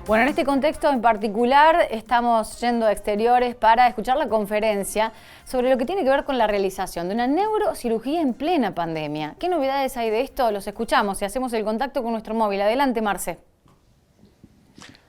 Bueno, en este contexto en particular estamos yendo a exteriores para escuchar la conferencia sobre lo que tiene que ver con la realización de una neurocirugía en plena pandemia. ¿Qué novedades hay de esto? Los escuchamos y hacemos el contacto con nuestro móvil. Adelante, Marce.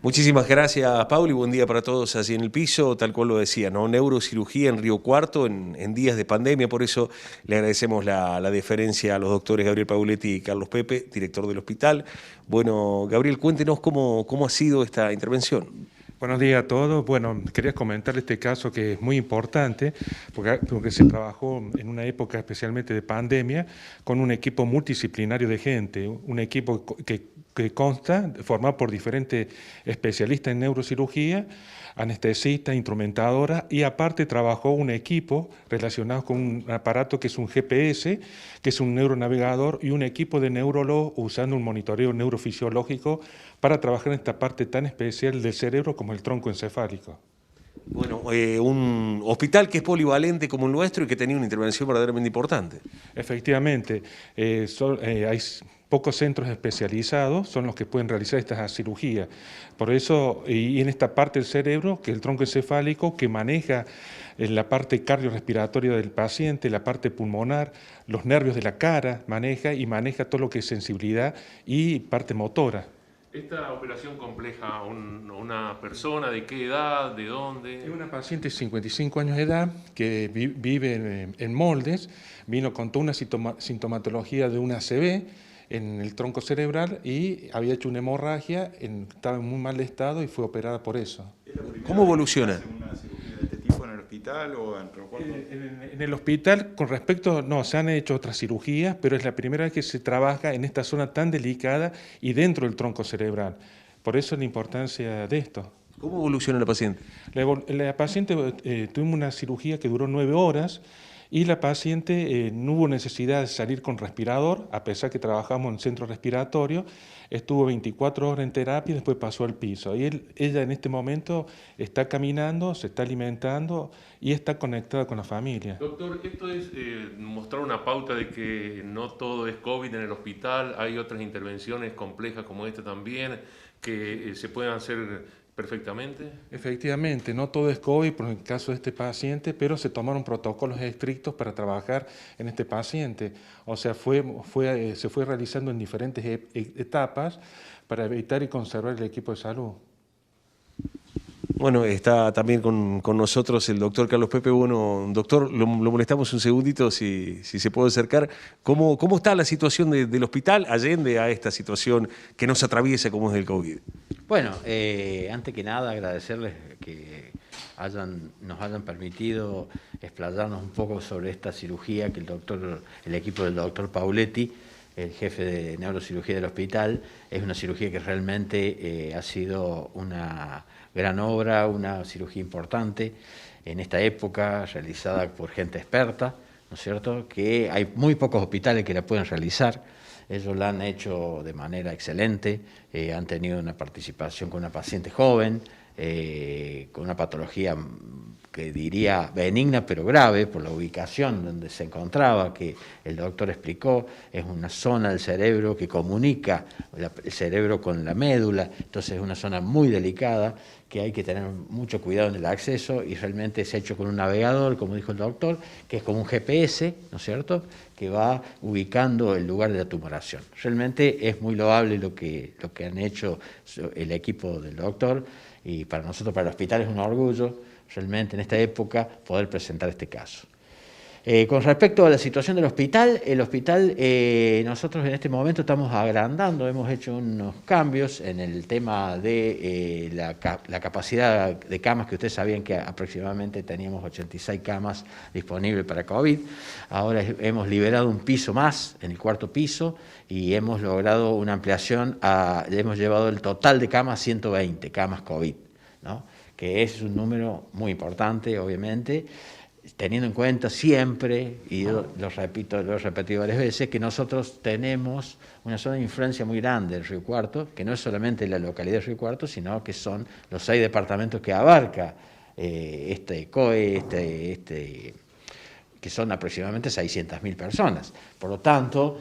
Muchísimas gracias, Pauli. Buen día para todos allí en el piso. Tal cual lo decía, ¿no? Neurocirugía en Río Cuarto en días de pandemia. Por eso le agradecemos la deferencia a los doctores Gabriel Pauletti y Carlos Pepe, director del hospital. Bueno, Gabriel, cuéntenos cómo ha sido esta intervención. Buenos días a todos. Bueno, quería comentar este caso que es muy importante porque se trabajó en una época especialmente de pandemia con un equipo multidisciplinario de gente, un equipo que consta, formado por diferentes especialistas en neurocirugía, anestesistas, instrumentadoras, y aparte trabajó un equipo relacionado con un aparato que es un GPS, que es un neuronavegador, y un equipo de neurólogos usando un monitoreo neurofisiológico para trabajar en esta parte tan especial del cerebro como el tronco encefálico. Bueno, un hospital que es polivalente como el nuestro y que tenía una intervención verdaderamente importante. Efectivamente, hay pocos centros especializados, son los que pueden realizar estas cirugías. Por eso, y en esta parte del cerebro, que es el tronco encefálico, que maneja la parte cardiorrespiratoria del paciente, la parte pulmonar, los nervios de la cara, maneja todo lo que es sensibilidad y parte motora. ¿Esta operación compleja una persona de qué edad, de dónde? Es una paciente de 55 años de edad que vive en Moldes, vino con toda una sintomatología de una ACV en el tronco cerebral y había hecho una hemorragia, estaba en muy mal estado y fue operada por eso. ¿Cómo evoluciona? ¿Una cirugía de este tipo en el hospital o en Río Cuarto? En el hospital, con respecto, no, se han hecho otras cirugías, pero es la primera vez que se trabaja en esta zona tan delicada y dentro del tronco cerebral. Por eso la importancia de esto. ¿Cómo evoluciona la paciente? La paciente tuvimos una cirugía que duró 9 horas y la paciente no hubo necesidad de salir con respirador, a pesar que trabajamos en centro respiratorio, estuvo 24 horas en terapia y después pasó al piso. Y ella en este momento está caminando, se está alimentando y está conectada con la familia. Doctor, esto es mostrar una pauta de que no todo es COVID en el hospital, hay otras intervenciones complejas como esta también, que se pueden hacer perfectamente. Efectivamente, no todo es COVID por el caso de este paciente, pero se tomaron protocolos estrictos para trabajar en este paciente. O sea, se fue realizando en diferentes etapas para evitar y conservar el equipo de salud. Bueno, está también con nosotros el doctor Carlos Pepe. Bueno, doctor, lo molestamos un segundito si se puede acercar. ¿Cómo está la situación del hospital allende a esta situación que nos atraviesa como es el COVID? Bueno, antes que nada agradecerles que nos hayan permitido explayarnos un poco sobre esta cirugía que el equipo del doctor Pauletti, el jefe de neurocirugía del hospital, es una cirugía que realmente ha sido una gran obra, una cirugía importante en esta época, realizada por gente experta, ¿no es cierto?, que hay muy pocos hospitales que la pueden realizar. Ellos la han hecho de manera excelente, han tenido una participación con una paciente joven, con una patología que diría benigna pero grave por la ubicación donde se encontraba, que el doctor explicó, es una zona del cerebro que comunica el cerebro con la médula, entonces es una zona muy delicada que hay que tener mucho cuidado en el acceso y realmente se ha hecho con un navegador, como dijo el doctor, que es como un GPS, ¿no es cierto?, que va ubicando el lugar de la tumoración. Realmente es muy loable lo que han hecho el equipo del doctor y para nosotros, para el hospital, es un orgullo realmente en esta época poder presentar este caso. Con respecto a la situación del hospital, nosotros en este momento estamos agrandando, hemos hecho unos cambios en el tema de la capacidad de camas, que ustedes sabían que aproximadamente teníamos 86 camas disponibles para COVID. Ahora hemos liberado un piso más, en el 4º piso, y hemos logrado una ampliación, hemos llevado el total de camas a 120 camas COVID, ¿no?, que es un número muy importante, obviamente, teniendo en cuenta siempre, y yo lo he repetido varias veces, que nosotros tenemos una zona de influencia muy grande en Río Cuarto, que no es solamente la localidad de Río Cuarto, sino que son los 6 departamentos que abarca este COE, que son aproximadamente 600.000 personas. Por lo tanto,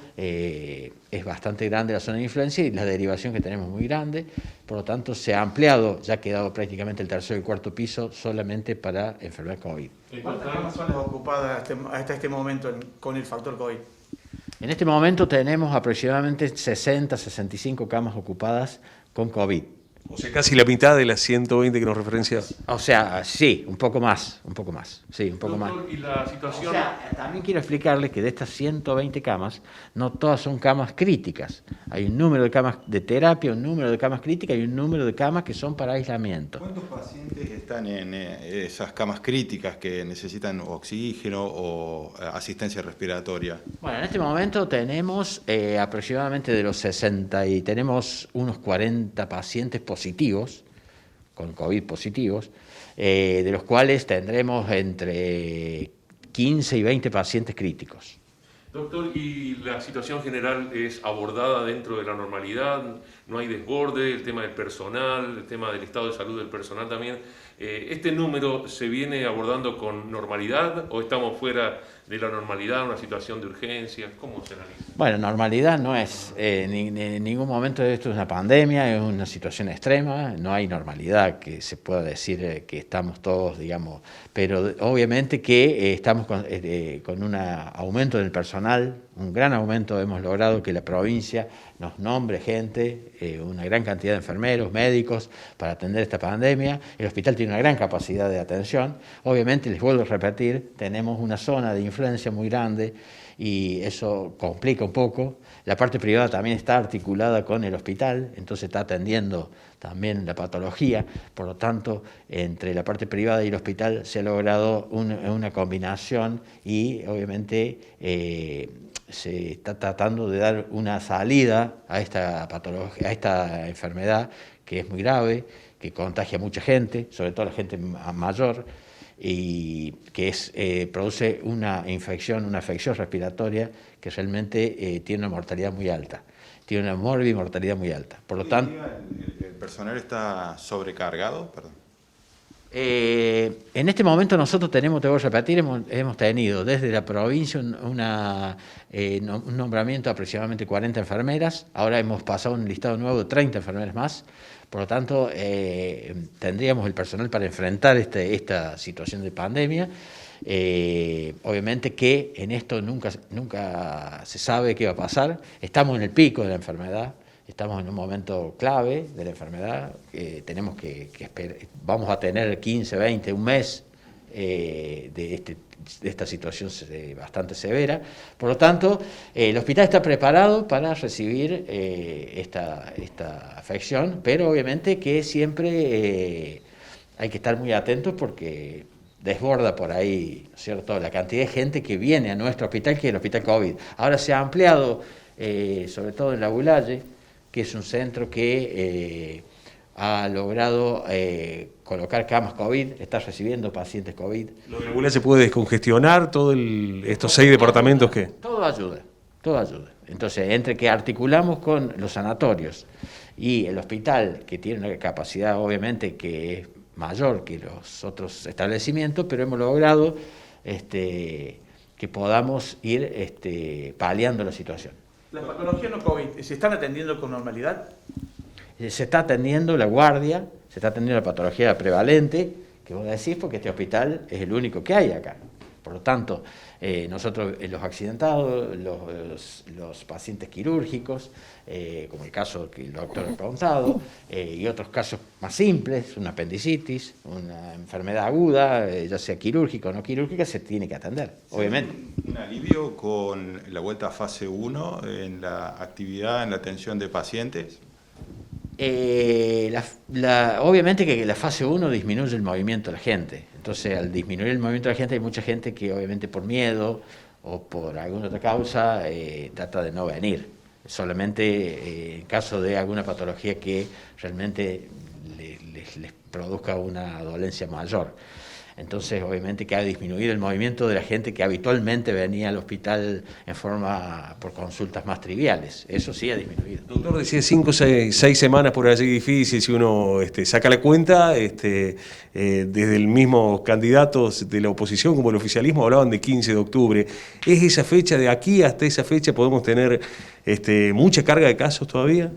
es bastante grande la zona de influencia y la derivación que tenemos muy grande, por lo tanto se ha ampliado, ya ha quedado prácticamente el tercer y cuarto piso solamente para enfermedad COVID. ¿Cuántas camas son las ocupadas hasta este momento con el factor COVID? En este momento tenemos aproximadamente 60, 65 camas ocupadas con COVID. O sea, casi la mitad de las 120 que nos referencia. O sea, sí, un poco más, sí, un poco Doctor, más. y la situación... O sea, también quiero explicarle que de estas 120 camas, no todas son camas críticas. Hay un número de camas de terapia, un número de camas críticas y un número de camas que son para aislamiento. ¿Cuántos pacientes están en esas camas críticas que necesitan oxígeno o asistencia respiratoria? Bueno, en este momento tenemos aproximadamente de los 60 y tenemos unos 40 pacientes positivos, con COVID positivos, de los cuales tendremos entre 15 y 20 pacientes críticos. Doctor, ¿y la situación general es abordada dentro de la normalidad? ¿No hay desborde? ¿El tema del personal? ¿El tema del estado de salud del personal también? ¿Este número se viene abordando con normalidad o estamos fuera de la normalidad, una situación de urgencia? ¿Cómo se analiza? Bueno, normalidad no es, en ningún momento esto es una pandemia, es una situación extrema, no hay normalidad que se pueda decir que estamos todos, digamos, pero obviamente que estamos con un aumento del personal, un gran aumento, hemos logrado que la provincia nos nombre gente, una gran cantidad de enfermeros, médicos, para atender esta pandemia. El hospital tiene una gran capacidad de atención. Obviamente, les vuelvo a repetir, tenemos una zona de influencia muy grande y eso complica un poco. La parte privada también está articulada con el hospital, entonces está atendiendo también la patología. Por lo tanto, entre la parte privada y el hospital se ha logrado una combinación y obviamente se está tratando de dar una salida a esta patología, a esta enfermedad que es muy grave, que contagia a mucha gente, sobre todo a la gente mayor, y que produce una afección respiratoria que realmente tiene una mortalidad muy alta, tiene una mortalidad muy alta. Por lo tanto, ¿El personal está sobrecargado? Perdón. En este momento nosotros tenemos, te voy a repetir, hemos tenido desde la provincia un nombramiento de aproximadamente 40 enfermeras, ahora hemos pasado un listado nuevo de 30 enfermeras más, por lo tanto tendríamos el personal para enfrentar esta situación de pandemia. Obviamente que en esto nunca se sabe qué va a pasar, estamos en el pico de la enfermedad. Estamos en un momento clave de la enfermedad, tenemos que esperar, vamos a tener 15, 20, un mes de esta situación bastante severa. Por lo tanto, el hospital está preparado para recibir esta afección, pero obviamente que siempre hay que estar muy atentos porque desborda por ahí, ¿no es cierto?, la cantidad de gente que viene a nuestro hospital, que es el hospital COVID. Ahora se ha ampliado, sobre todo en la Bulaye, que es un centro que ha logrado colocar camas COVID, está recibiendo pacientes COVID. ¿Alguna se puede descongestionar estos 6 departamentos que...? Todo ayuda. Entonces, entre que articulamos con los sanatorios y el hospital, que tiene una capacidad obviamente que es mayor que los otros establecimientos, pero hemos logrado que podamos ir paliando la situación. ¿La patología no COVID se están atendiendo con normalidad? Se está atendiendo la guardia, se está atendiendo la patología prevalente, que vos decís, porque este hospital es el único que hay acá. Por lo tanto, nosotros los accidentados, los pacientes quirúrgicos, como el caso que el doctor ha preguntado, y otros casos más simples, una apendicitis, una enfermedad aguda, ya sea quirúrgica o no quirúrgica, se tiene que atender, obviamente. ¿Un alivio con la vuelta a fase 1 en la actividad, en la atención de pacientes? Obviamente que la fase 1 disminuye el movimiento de la gente. Entonces, al disminuir el movimiento de la gente, hay mucha gente que obviamente por miedo o por alguna otra causa trata de no venir. Solamente en caso de alguna patología que realmente les produzca una dolencia mayor. Entonces, obviamente que ha disminuido el movimiento de la gente que habitualmente venía al hospital por consultas más triviales. Eso sí ha disminuido. Doctor, decía 5 o 6 semanas por allí difícil, si uno saca la cuenta, desde el mismo candidatos de la oposición como el oficialismo hablaban de 15 de octubre. ¿Es esa fecha, de aquí hasta esa fecha podemos tener mucha carga de casos todavía?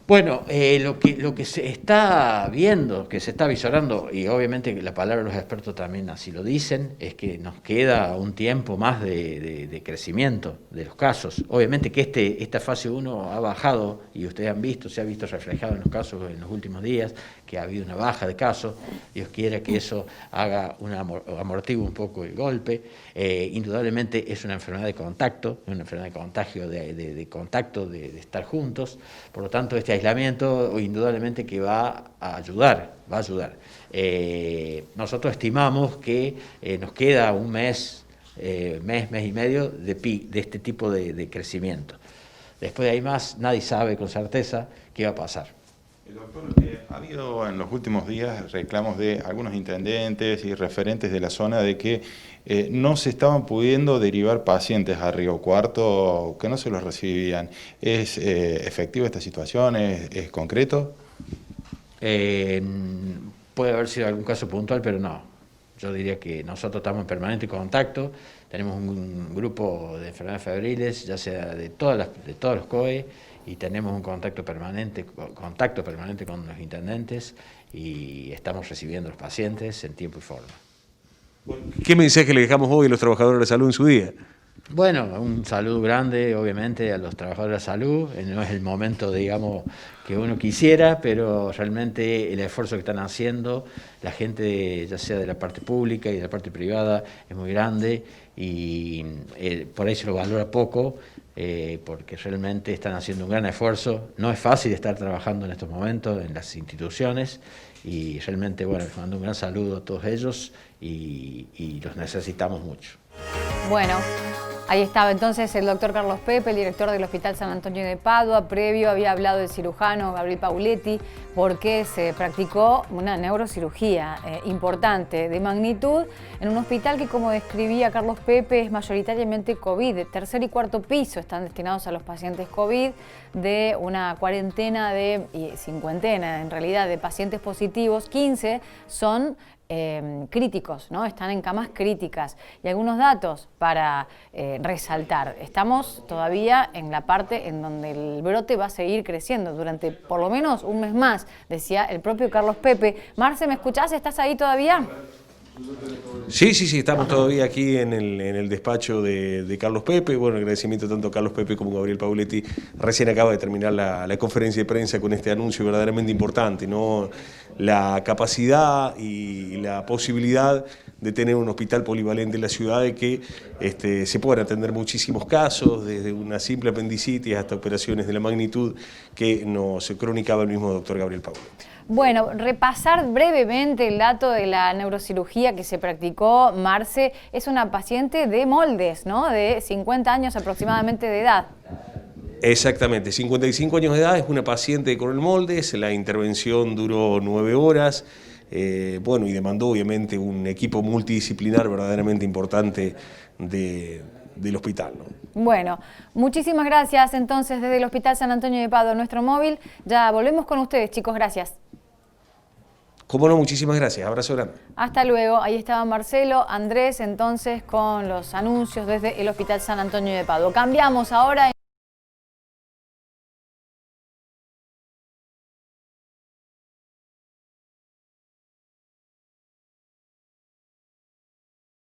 Bueno, lo que se está viendo, que se está visorando, y obviamente la palabra de los expertos también así lo dicen, es que nos queda un tiempo más de crecimiento de los casos. Obviamente que esta fase 1 ha bajado, y ustedes han visto, se ha visto reflejado en los casos en los últimos días, que ha habido una baja de casos. Dios quiera que eso amortigue un poco el golpe. Indudablemente es una enfermedad de contacto, una enfermedad de contagio, de contacto, de estar juntos. Por lo tanto, este aislamiento indudablemente que va a ayudar. Nosotros estimamos que nos queda un mes y medio de este tipo de crecimiento. Después de ahí más, nadie sabe con certeza qué va a pasar. Doctor, ha habido en los últimos días reclamos de algunos intendentes y referentes de la zona de que no se estaban pudiendo derivar pacientes a Río Cuarto, que no se los recibían. ¿Es efectiva esta situación? ¿Es concreto? Puede haber sido algún caso puntual, pero no. Yo diría que nosotros estamos en permanente contacto, tenemos un grupo de enfermedades febriles, ya sea de todos los COE, y tenemos un contacto permanente con los intendentes y estamos recibiendo a los pacientes en tiempo y forma. ¿Qué mensaje le dejamos hoy a los trabajadores de la salud en su día? Bueno, un saludo grande, obviamente, a los trabajadores de la salud. No es el momento, digamos, que uno quisiera, pero realmente el esfuerzo que están haciendo, la gente, ya sea de la parte pública y de la parte privada, es muy grande y por ahí se lo valora poco, porque realmente están haciendo un gran esfuerzo. No es fácil estar trabajando en estos momentos en las instituciones y realmente, bueno, les mando un gran saludo a todos ellos y los necesitamos mucho. Bueno, ahí estaba entonces el doctor Carlos Pepe, el director del Hospital San Antonio de Padua. Previo había hablado el cirujano Gabriel Pauletti porque se practicó una neurocirugía importante, de magnitud, en un hospital que, como describía Carlos Pepe, es mayoritariamente COVID. Tercer y cuarto piso están destinados a los pacientes COVID, de una cincuentena en realidad de pacientes positivos. 15 son críticos, ¿no? Están en camas críticas. Y algunos datos para resaltar. Estamos todavía en la parte en donde el brote va a seguir creciendo durante por lo menos un mes más, decía el propio Carlos Pepe. Marce, ¿me escuchás? ¿Estás ahí todavía? Sí, estamos todavía aquí en el despacho de Carlos Pepe. Bueno, agradecimiento tanto a Carlos Pepe como a Gabriel Pauletti. Recién acaba de terminar la conferencia de prensa con este anuncio verdaderamente importante, ¿no? La capacidad y la posibilidad de tener un hospital polivalente en la ciudad, de que se puedan atender muchísimos casos, desde una simple apendicitis hasta operaciones de la magnitud que nos cronicaba el mismo doctor Gabriel Pauletti. Bueno, repasar brevemente el dato de la neurocirugía que se practicó. Marce es una paciente de moldes, ¿no? De 50 años aproximadamente de edad. Exactamente, 55 años de edad, es una paciente de Coronel Moldes. La intervención duró 9 horas. Bueno, y demandó obviamente un equipo multidisciplinar verdaderamente importante del hospital, ¿no? Bueno, muchísimas gracias entonces desde el Hospital San Antonio de Padua, nuestro móvil. Ya volvemos con ustedes, chicos, gracias. Cómo no, muchísimas gracias, abrazo grande. Hasta luego, ahí estaba Marcelo, Andrés, entonces con los anuncios desde el Hospital San Antonio de Padua. Cambiamos ahora.